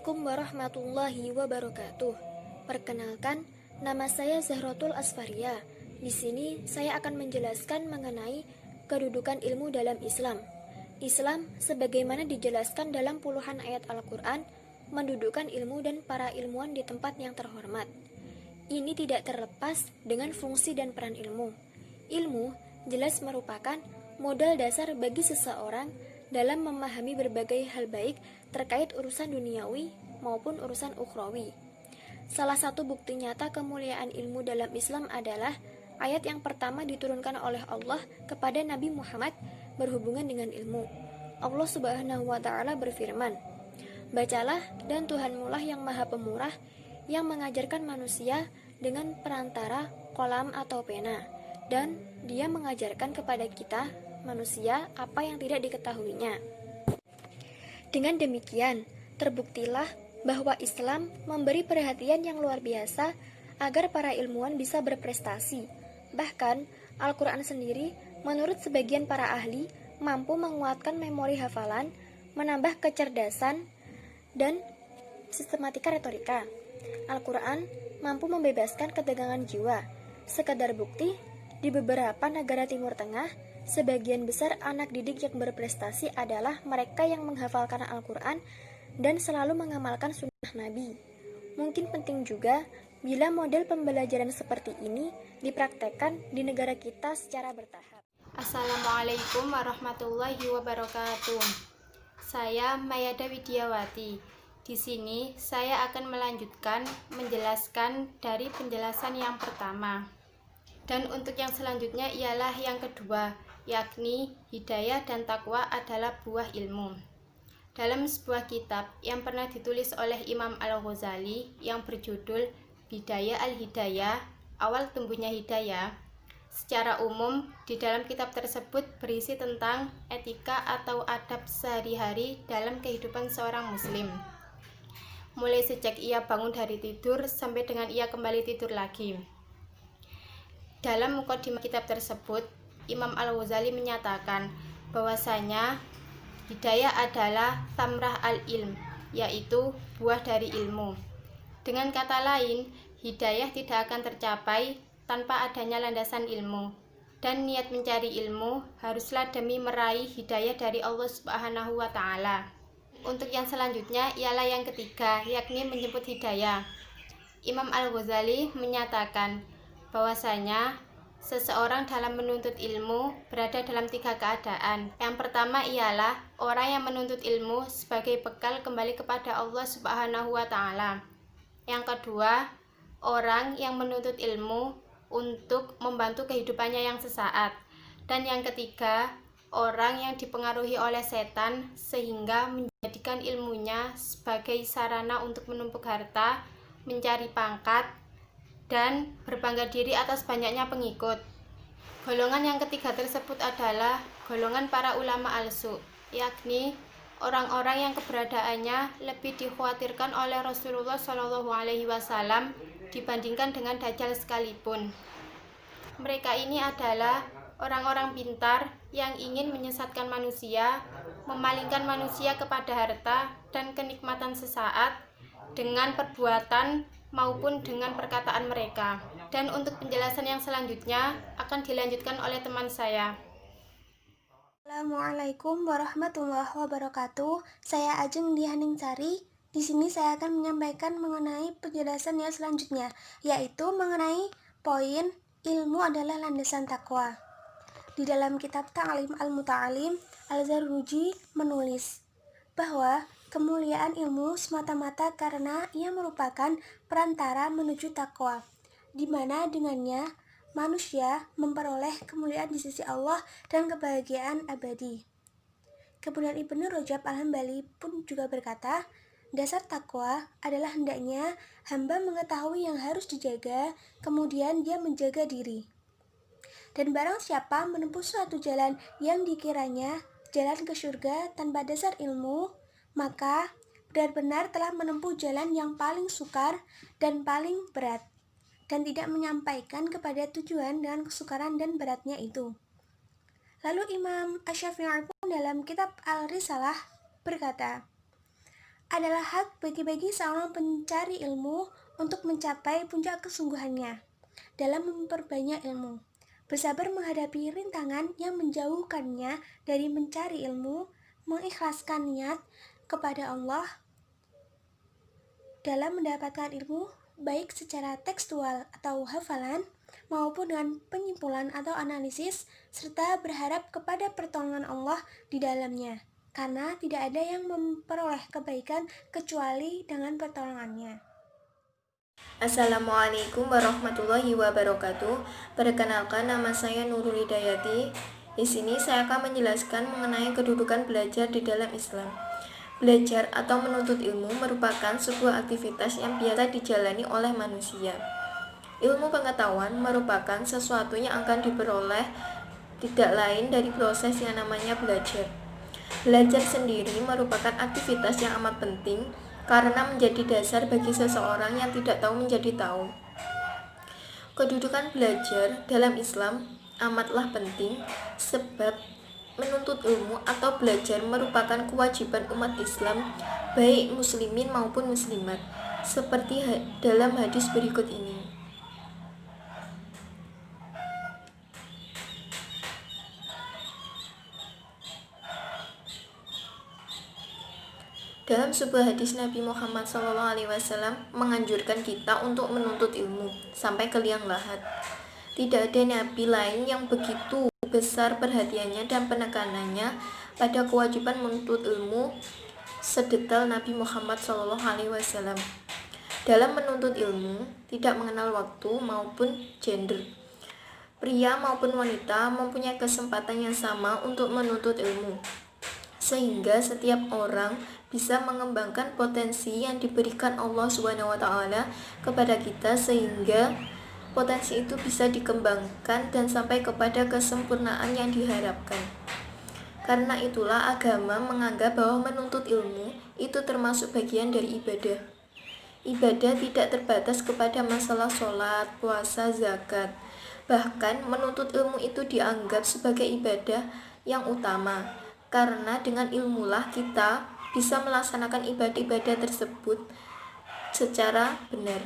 Assalamualaikum warahmatullahi wabarakatuh. Perkenalkan, nama saya Zahratul Asfaria. Di sini saya akan menjelaskan mengenai kedudukan ilmu dalam Islam. Islam, sebagaimana dijelaskan dalam puluhan ayat Al-Quran, mendudukkan ilmu dan para ilmuwan di tempat yang terhormat. Ini tidak terlepas dengan fungsi dan peran ilmu. Ilmu jelas merupakan modal dasar bagi seseorang dalam memahami berbagai hal baik terkait urusan duniawi maupun urusan ukhrawi. Salah satu bukti nyata kemuliaan ilmu dalam Islam adalah ayat yang pertama diturunkan oleh Allah kepada Nabi Muhammad berhubungan dengan ilmu. Allah Subhanahu wa Ta'ala berfirman, "Bacalah, dan Tuhanmulah yang Maha Pemurah, yang mengajarkan manusia dengan perantara kolam atau pena, dan Dia mengajarkan kepada kita manusia apa yang tidak diketahuinya." Dengan demikian, terbuktilah bahwa Islam memberi perhatian yang luar biasa agar para ilmuwan bisa berprestasi. Bahkan, Al-Quran sendiri, menurut sebagian para ahli, mampu menguatkan memori hafalan, menambah kecerdasan, dan sistematika retorika. Al-Quran mampu membebaskan ketegangan jiwa. Sekadar bukti, di beberapa negara Timur Tengah, sebagian besar anak didik yang berprestasi adalah mereka yang menghafalkan Al-Quran dan selalu mengamalkan sunnah Nabi. Mungkin penting juga bila model pembelajaran seperti ini dipraktekkan di negara kita secara bertahap. Assalamualaikum warahmatullahi wabarakatuh. Saya Mayada Widiawati. Di sini saya akan melanjutkan menjelaskan dari penjelasan yang pertama. Dan untuk yang selanjutnya ialah yang kedua, yakni hidayah dan takwa adalah buah ilmu. Dalam sebuah kitab yang pernah ditulis oleh Imam Al-Ghazali yang berjudul Bidayah Al-Hidayah, Awal Tumbuhnya Hidayah, secara umum di dalam kitab tersebut berisi tentang etika atau adab sehari-hari dalam kehidupan seorang muslim. Mulai sejak ia bangun dari tidur sampai dengan ia kembali tidur lagi. Dalam mukadimah kitab tersebut, Imam Al-Ghazali menyatakan bahwasanya hidayah adalah thamrah al-ilm, yaitu buah dari ilmu. Dengan kata lain, hidayah tidak akan tercapai tanpa adanya landasan ilmu, dan niat mencari ilmu haruslah demi meraih hidayah dari Allah Subhanahu wa Ta'ala. Untuk yang selanjutnya ialah yang ketiga, yakni menjemput hidayah. Imam Al-Ghazali menyatakan bahwasanya seseorang dalam menuntut ilmu berada dalam tiga keadaan. Yang pertama ialah orang yang menuntut ilmu sebagai bekal kembali kepada Allah Subhanahu wa Ta'ala. Yang kedua, orang yang menuntut ilmu untuk membantu kehidupannya yang sesaat. Dan yang ketiga, orang yang dipengaruhi oleh setan sehingga menjadikan ilmunya sebagai sarana untuk menumpuk harta, mencari pangkat, dan berbangga diri atas banyaknya pengikut. Golongan yang ketiga tersebut adalah golongan para ulama al-su, yakni orang-orang yang keberadaannya lebih dikhawatirkan oleh Rasulullah SAW dibandingkan dengan Dajjal sekalipun. Mereka ini adalah orang-orang pintar yang ingin menyesatkan manusia, memalingkan manusia kepada harta dan kenikmatan sesaat dengan perbuatan maupun dengan perkataan mereka. Dan untuk penjelasan yang selanjutnya akan dilanjutkan oleh teman saya. Assalamualaikum warahmatullahi wabarakatuh. Saya Ajeng Dihaningsari. Di sini saya akan menyampaikan mengenai penjelasan yang selanjutnya, yaitu mengenai poin ilmu adalah landasan takwa. Di dalam kitab Ta'lim Al-Muta'alim, Al-Zarruji menulis bahwa kemuliaan ilmu semata-mata karena ia merupakan perantara menuju takwa, di mana dengannya manusia memperoleh kemuliaan di sisi Allah dan kebahagiaan abadi. Kemudian Ibnu Rajab Al-Hambali pun juga berkata, dasar takwa adalah hendaknya hamba mengetahui yang harus dijaga, kemudian dia menjaga diri. Dan barang siapa menempuh suatu jalan yang dikiranya jalan ke surga tanpa dasar ilmu, maka benar-benar telah menempuh jalan yang paling sukar dan paling berat, dan tidak menyampaikan kepada tujuan dengan kesukaran dan beratnya itu. Lalu Imam Asy-Syafi'i pun dalam kitab Al-Risalah berkata, adalah hak bagi seorang pencari ilmu untuk mencapai puncak kesungguhannya dalam memperbanyak ilmu. Bersabar menghadapi rintangan yang menjauhkannya dari mencari ilmu, mengikhlaskan niat kepada Allah dalam mendapatkan ilmu, baik secara tekstual atau hafalan, maupun dengan penyimpulan atau analisis, serta berharap kepada pertolongan Allah di dalamnya, karena tidak ada yang memperoleh kebaikan kecuali dengan pertolongannya. Assalamualaikum warahmatullahi wabarakatuh. Perkenalkan, nama saya Nurul Hidayati. Di sini saya akan menjelaskan mengenai kedudukan belajar di dalam Islam. Belajar atau menuntut ilmu merupakan sebuah aktivitas yang biasa dijalani oleh manusia. Ilmu pengetahuan merupakan sesuatu yang akan diperoleh tidak lain dari proses yang namanya belajar. Belajar sendiri merupakan aktivitas yang amat penting karena menjadi dasar bagi seseorang yang tidak tahu menjadi tahu. Kedudukan belajar dalam Islam amatlah penting sebab menuntut ilmu atau belajar merupakan kewajiban umat Islam, baik muslimin maupun muslimat, seperti dalam hadis berikut ini. Dalam sebuah hadis, Nabi Muhammad SAW menganjurkan kita untuk menuntut ilmu sampai ke liang lahat. Tidak ada nabi lain yang begitu besar perhatiannya dan penekanannya pada kewajiban menuntut ilmu sedetail Nabi Muhammad SAW. Dalam menuntut ilmu tidak mengenal waktu maupun gender. Pria maupun wanita mempunyai kesempatan yang sama untuk menuntut ilmu, sehingga setiap orang bisa mengembangkan potensi yang diberikan Allah SWT kepada kita, sehingga potensi itu bisa dikembangkan dan sampai kepada kesempurnaan yang diharapkan. Karena itulah agama menganggap bahwa menuntut ilmu itu termasuk bagian dari ibadah. Ibadah tidak terbatas kepada masalah sholat, puasa, zakat. Bahkan menuntut ilmu itu dianggap sebagai ibadah yang utama, karena dengan ilmulah kita bisa melaksanakan ibadah-ibadah tersebut secara benar.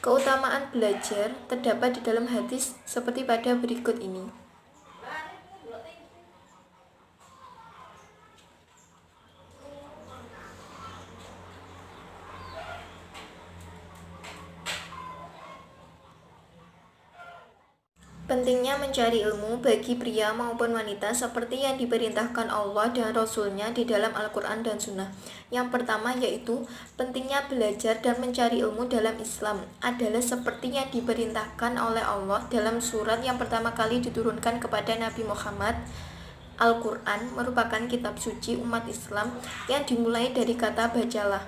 Keutamaan belajar terdapat di dalam hadis seperti pada berikut ini. Pentingnya mencari ilmu bagi pria maupun wanita seperti yang diperintahkan Allah dan Rasul-Nya di dalam Al-Quran dan Sunnah. Yang pertama yaitu pentingnya belajar dan mencari ilmu dalam Islam adalah seperti yang diperintahkan oleh Allah dalam surat yang pertama kali diturunkan kepada Nabi Muhammad. Al-Quran merupakan kitab suci umat Islam yang dimulai dari kata bacalah.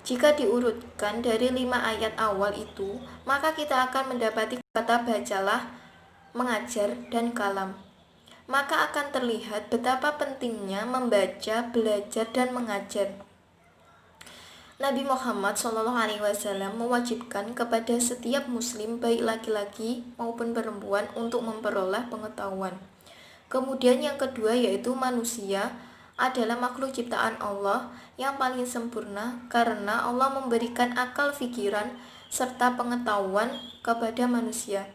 Jika diurutkan dari 5 ayat awal itu, maka kita akan mendapati kata bacalah, mengajar, dan kalam. Maka akan terlihat betapa pentingnya membaca, belajar, dan mengajar. Nabi Muhammad SAW mewajibkan kepada setiap muslim baik laki-laki maupun perempuan untuk memperoleh pengetahuan. Kemudian yang kedua yaitu manusia adalah makhluk ciptaan Allah yang paling sempurna karena Allah memberikan akal pikiran serta pengetahuan kepada manusia.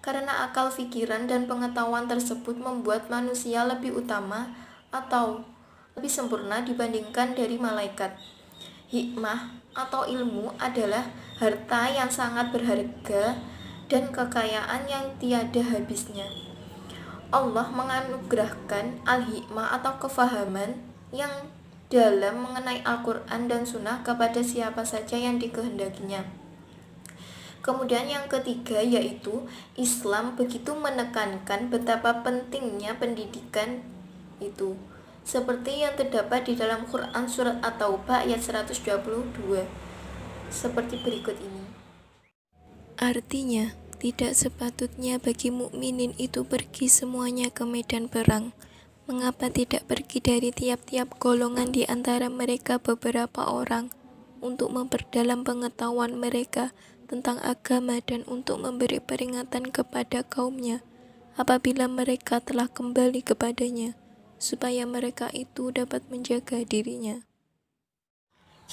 Karena akal pikiran dan pengetahuan tersebut membuat manusia lebih utama atau lebih sempurna dibandingkan dari malaikat. Hikmah atau ilmu adalah harta yang sangat berharga dan kekayaan yang tiada habisnya. Allah menganugerahkan al-hikmah atau kefahaman yang dalam mengenai Al-Quran dan Sunnah kepada siapa saja yang dikehendakinya. Kemudian yang ketiga yaitu Islam begitu menekankan betapa pentingnya pendidikan itu, seperti yang terdapat di dalam Quran surat At-Taubah ayat 122 seperti berikut ini. Artinya, tidak sepatutnya bagi mukminin itu pergi semuanya ke medan perang. Mengapa tidak pergi dari tiap-tiap golongan di antara mereka beberapa orang untuk memperdalam pengetahuan mereka tentang agama dan untuk memberi peringatan kepada kaumnya apabila mereka telah kembali kepadanya, supaya mereka itu dapat menjaga dirinya.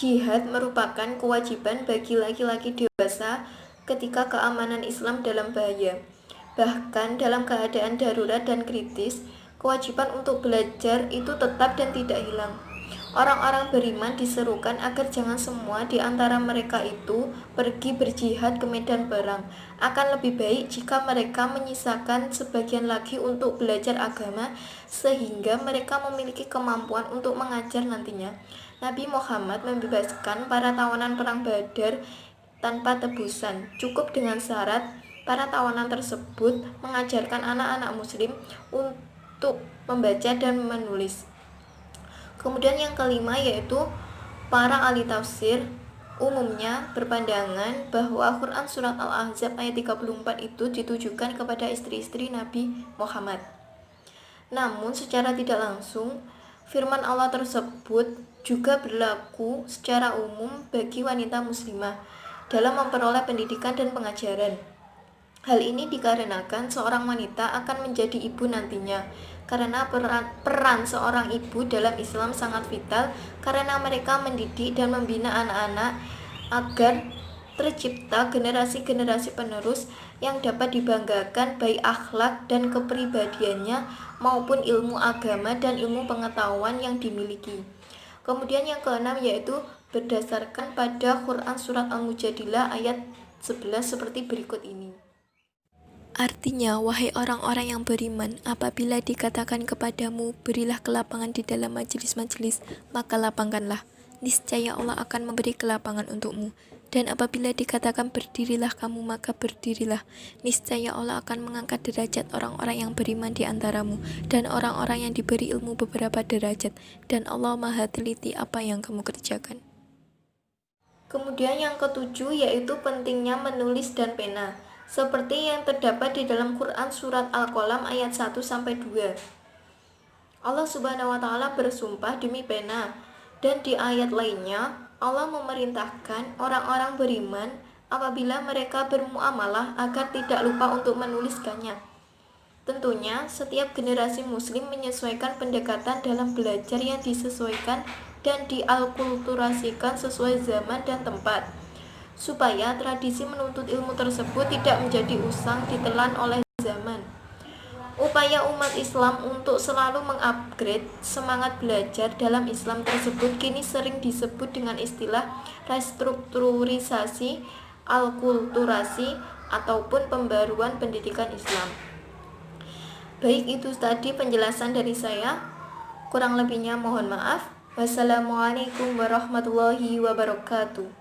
Jihad merupakan kewajiban bagi laki-laki dewasa ketika keamanan Islam dalam bahaya. Bahkan dalam keadaan darurat dan kritis, kewajiban untuk belajar itu tetap dan tidak hilang. Orang-orang beriman diserukan agar jangan semua di antara mereka itu pergi berjihad ke medan perang. Akan lebih baik jika mereka menyisakan sebagian lagi untuk belajar agama, sehingga mereka memiliki kemampuan untuk mengajar nantinya. Nabi Muhammad membebaskan para tawanan perang Badar tanpa tebusan, cukup dengan syarat para tawanan tersebut mengajarkan anak-anak muslim untuk membaca dan menulis. Kemudian yang kelima yaitu para ahli tafsir umumnya berpandangan bahwa Quran Surat Al-Ahzab ayat 34 itu ditujukan kepada istri-istri Nabi Muhammad. Namun secara tidak langsung, firman Allah tersebut juga berlaku secara umum bagi wanita muslimah dalam memperoleh pendidikan dan pengajaran. Hal ini dikarenakan seorang wanita akan menjadi ibu nantinya, karena peran seorang ibu dalam Islam sangat vital karena mereka mendidik dan membina anak-anak agar tercipta generasi-generasi penerus yang dapat dibanggakan baik akhlak dan kepribadiannya maupun ilmu agama dan ilmu pengetahuan yang dimiliki. Kemudian yang keenam yaitu berdasarkan pada Quran Surat Al-Mujadilah ayat 11 seperti berikut ini. Artinya, wahai orang-orang yang beriman, apabila dikatakan kepadamu, berilah kelapangan di dalam majelis-majelis, maka lapangkanlah. Niscaya Allah akan memberi kelapangan untukmu. Dan apabila dikatakan berdirilah kamu, maka berdirilah. Niscaya Allah akan mengangkat derajat orang-orang yang beriman di antaramu, dan orang-orang yang diberi ilmu beberapa derajat. Dan Allah Maha teliti apa yang kamu kerjakan. Kemudian yang ketujuh yaitu pentingnya menulis dan pena, seperti yang terdapat di dalam Quran Surat Al-Qalam ayat 1-2. Allah Subhanahu wa Ta'ala bersumpah demi pena, dan di ayat lainnya Allah memerintahkan orang-orang beriman apabila mereka bermuamalah agar tidak lupa untuk menuliskannya. Tentunya setiap generasi muslim menyesuaikan pendekatan dalam belajar yang disesuaikan dan dialkulturasikan sesuai zaman dan tempat, supaya tradisi menuntut ilmu tersebut tidak menjadi usang ditelan oleh zaman. Upaya umat Islam untuk selalu mengupgrade semangat belajar dalam Islam tersebut kini sering disebut dengan istilah restrukturisasi, alkulturasi, ataupun pembaruan pendidikan Islam. Baik, itu tadi penjelasan dari saya. Kurang lebihnya mohon maaf. Wassalamualaikum warahmatullahi wabarakatuh.